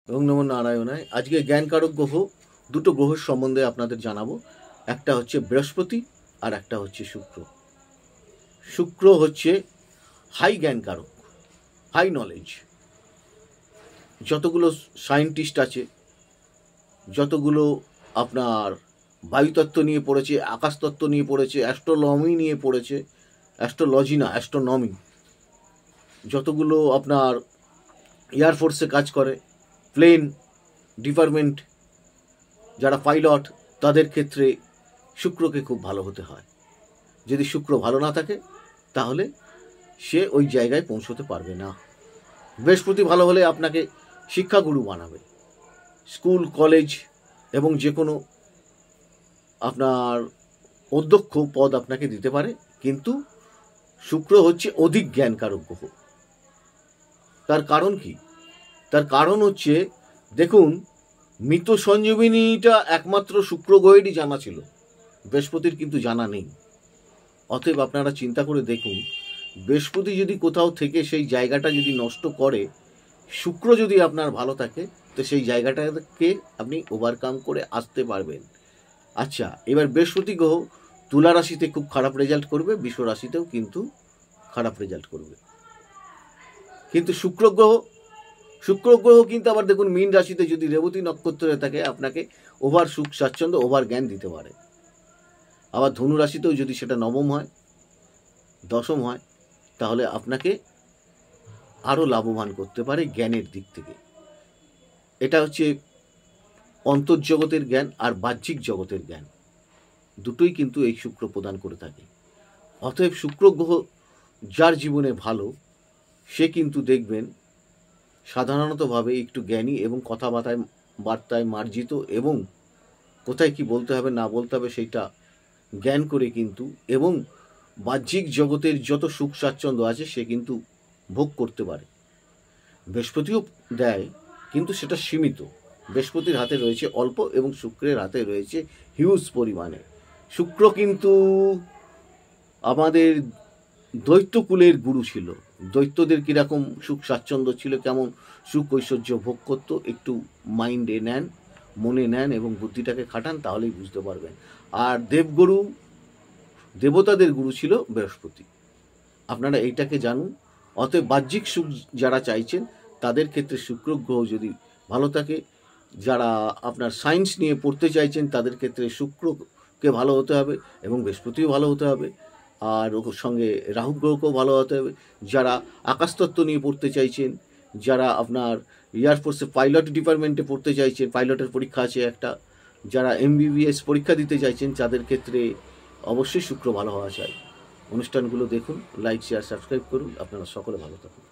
এবং নমো নারায়ণায়। আজকে জ্ঞানকারক গ্রহ দুটো গ্রহের সম্বন্ধে আপনাদের জানাবো। একটা হচ্ছে বৃহস্পতি আর একটা হচ্ছে শুক্র। শুক্র হচ্ছে হাই জ্ঞানকারক, হাই নলেজ। যতগুলো সায়েন্টিস্ট আছে, যতগুলো আপনার বায়ুতত্ত্ব নিয়ে পড়েছে, আকাশতত্ত্ব নিয়ে পড়েছে, অ্যাস্ট্রোনমি নিয়ে পড়েছে, অ্যাস্ট্রোলজি না অ্যাস্ট্রোনমি, যতগুলো আপনার এয়ারফোর্সে কাজ করে, প্লেন ডিপার্টমেন্ট যারা পাইলট, তাদের ক্ষেত্রে শুক্রকে খুব ভালো হতে হয়। যদি শুক্র ভালো না থাকে তাহলে সে ওই জায়গায় পৌঁছতে পারবে না। বৃহস্পতি ভালো হলে আপনাকে শিক্ষাগুরু বানাবে, স্কুল কলেজ এবং যে কোনো আপনার অধ্যক্ষ পদ আপনাকে দিতে পারে। কিন্তু শুক্র হচ্ছে অধিক জ্ঞানকারক গ্রহ। তার কারণ কি? তার কারণ হচ্ছে, দেখুন, মৃত সঞ্জীবিনীটা একমাত্র শুক্র গ্রহেরই জানা ছিল, বৃহস্পতির কিন্তু জানা নেই। অতএব আপনারা চিন্তা করে দেখুন, বৃহস্পতি যদি কোথাও থেকে সেই জায়গাটা যদি নষ্ট করে, শুক্র যদি আপনার ভালো থাকে তো সেই জায়গাটাকে আপনি ওভারকাম করে আসতে পারবেন। আচ্ছা, এবার বৃহস্পতি গ্রহ তুলা রাশিতে খুব খারাপ রেজাল্ট করবে, বৃষ রাশিতেও কিন্তু খারাপ রেজাল্ট করবে। কিন্তু শুক্র গ্রহ কিন্তু আবার দেখুন, মীন রাশিতে যদি রেবতী নক্ষত্রে থাকে আপনাকে ওভার সুখ স্বাচ্ছন্দ্য, ওভার জ্ঞান দিতে পারে। আবার ধনু রাশিতেও যদি সেটা নবম হয়, দশম হয়, তাহলে আপনাকে আরও লাভবান করতে পারে জ্ঞানের দিক থেকে। এটা হচ্ছে অন্তর্জগতের জ্ঞান আর বাহ্যিক জগতের জ্ঞান, দুটোই কিন্তু এই শুক্র প্রদান করে থাকে। অতএব শুক্র গ্রহ যার জীবনে ভালো, সে কিন্তু দেখবেন সাধারণতভাবে একটু জ্ঞানী এবং কথাবার্তায় মার্জিত, এবং কোথায় কি বলতে হবে না বলতে হবে সেইটা জ্ঞান করে কিন্তু, এবং বাহ্যিক জগতের যত সুখ স্বাচ্ছন্দ্য আছে সে কিন্তু ভোগ করতে পারে। বৃহস্পতিও দেয়, কিন্তু সেটা সীমিত। বৃহস্পতির হাতে রয়েছে অল্প এবং শুক্রের হাতে রয়েছে হিউজ পরিমাণে। শুক্র কিন্তু আমাদের দৈত্যকুলের গুরু ছিল। দৈত্যদের কীরকম সুখ স্বাচ্ছন্দ্য ছিল, কেমন সুখ ঐশ্বর্য ভোগ করত, একটু মাইন্ডে নেন, মনে নেন এবং বুদ্ধিটাকে খাটান, তাহলেই বুঝতে পারবেন। আর দেবতাদের গুরু ছিল বৃহস্পতি। আপনারা এইটাকে জানুন। অতএব বাহ্যিক সুখ যারা চাইছেন তাদের ক্ষেত্রে শুক্র গ্রহ যদি ভালো থাকে, যারা আপনার সায়েন্স নিয়ে পড়তে চাইছেন তাদের ক্ষেত্রে শুক্রকে ভালো হতে হবে এবং বৃহস্পতিও ভালো হতে হবে, আর ওর সঙ্গে রাহু গ্রহকেও ভালো হতে হবে। যারা আকাশতত্ত্ব নিয়ে পড়তে চাইছেন, যারা আপনার এয়ারফোর্সে পাইলট ডিপার্টমেন্টে পড়তে চাইছেন, পাইলটের পরীক্ষা আছে একটা, যারা MBBS পরীক্ষা দিতে চাইছেন, তাদের ক্ষেত্রে অবশ্যই শুক্র ভালো হওয়া চাই। অনুষ্ঠানগুলো দেখুন, লাইক শেয়ার সাবস্ক্রাইব করুন। আপনারা সকলে ভালো থাকুন।